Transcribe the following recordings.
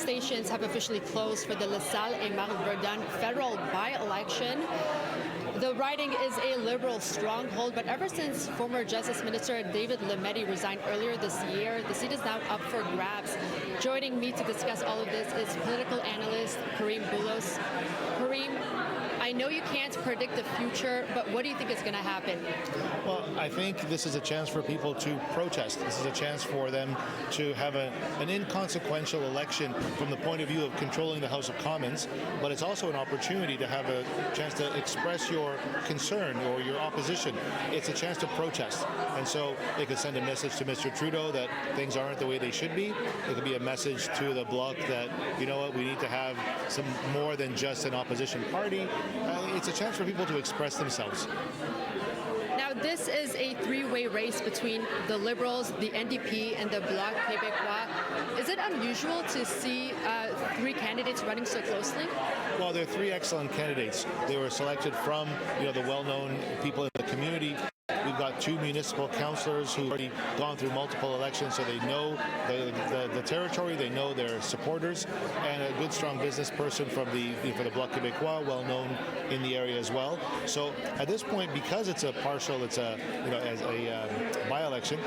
stations have officially closed for the LaSalle Émard Verdun federal by-election. The riding is a Liberal stronghold, but ever since former Justice Minister David Lametti resigned earlier this year, the seat is now up for grabs. Joining me to discuss all of this is political analyst Karim Boulos. Karim, I know you can't predict the future, but what do you think is going to happen? Well, I think this is a chance for people to protest. This is a chance for them to have an inconsequential election from the point of view of controlling the House of Commons, but it's also an opportunity to have a chance to express your concern or your opposition. It's a chance to protest. And so they could send a message to Mr. Trudeau that things aren't the way they should be. It could be a message to the Bloc that, you know what, we need to have some more than just an opposition party. It's a chance for people to express themselves. Now, this is a three-way race between the Liberals, the NDP, and the Bloc Québécois. Is it unusual to see three candidates running so closely? Well, they're three excellent candidates. They were selected from, the well-known people in the community. We've got two municipal councillors who've already gone through multiple elections, so they know the territory, they know their supporters, and a good, strong business person for the Bloc Québécois, well known in the area as well. So at this point, because it's a partial, it's a by-election,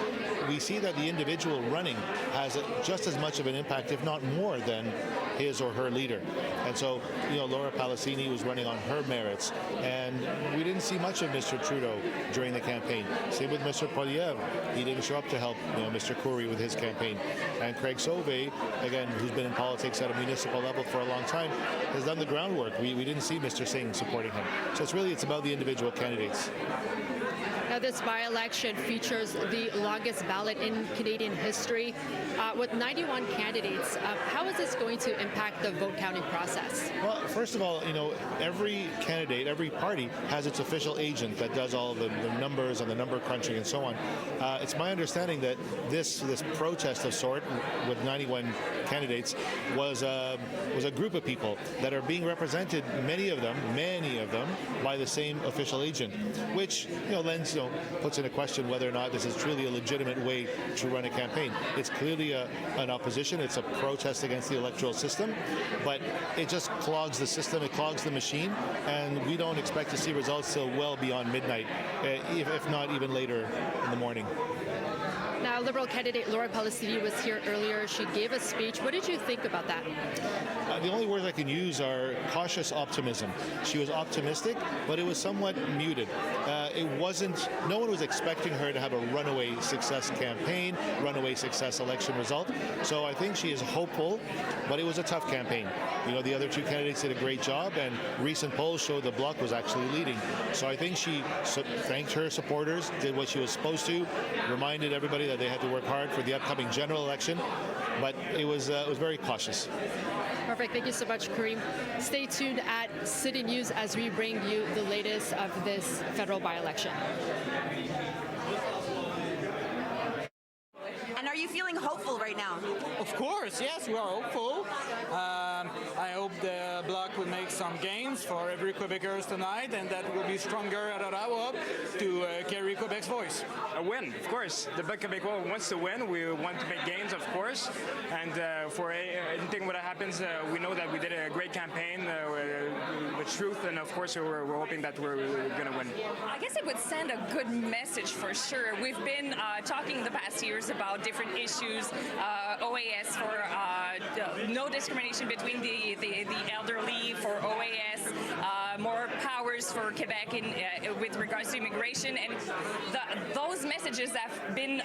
we see that the individual running has just as much of an impact, if not more, than his or her leader. And so, Laura Palacini was running on her merits, and we didn't see much of Mr. Trudeau during the campaign. Same with Mr. Poilievre. He didn't show up to help, Mr. Coury with his campaign. And Craig Sauvé, again, who's been in politics at a municipal level for a long time, has done the groundwork. We didn't see Mr. Singh supporting him. So it's about the individual candidates. Now, this by-election features the longest ballot in Canadian history. With 91 candidates, how is this going to impact the vote counting process? Well, first of all, every candidate, every party has its official agent that does all the numbers and the number crunching and so on. It's my understanding that this protest of sort with 91 candidates was a group of people that are being represented, many of them, by the same official agent, which puts into question whether or not this is truly a legitimate way to run a campaign. It's clearly an opposition. It's a protest against the electoral system, but it just clogs the system. It clogs the machine, and we don't expect to see results till well beyond midnight, if not even later in the morning. Now, Liberal candidate Laura Palacini was here earlier. She gave a speech. What did you think about that? The only words I can use are cautious optimism. She was optimistic, but it was somewhat muted. No one was expecting her to have a runaway success campaign, runaway success election result. So I think she is hopeful, but it was a tough campaign. The other two candidates did a great job, and recent polls showed the Bloc was actually leading. So I think she thanked her supporters, did what she was supposed to, reminded everybody that they had to work hard for the upcoming general election, but it was very cautious. Perfect. Thank you so much, Karim. Stay tuned at City News as we bring you the latest of this federal by-election. And are you feeling hopeful right now? Of course, yes, we are hopeful. I hope the Bloc will make some gains for every Quebecers tonight, and that will be stronger at Ottawa to carry Quebec's voice. A win, of course. The Bloc Québécois wants to win. We want to make gains, of course. And for anything that happens, we know that we did a great campaign with truth, and of course, we're hoping that we're going to win. I guess it would send a good message for sure. We've been talking the past years about different issues, OAS for no discrimination between the elderly for OAS, more powers for Quebec with regards to immigration, and those messages have been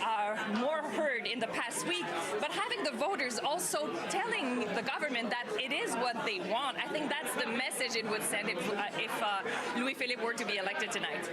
more heard in the past week. But having the voters also telling the government that it is what they want, I think that's the message it would send if Louis-Philippe were to be elected tonight.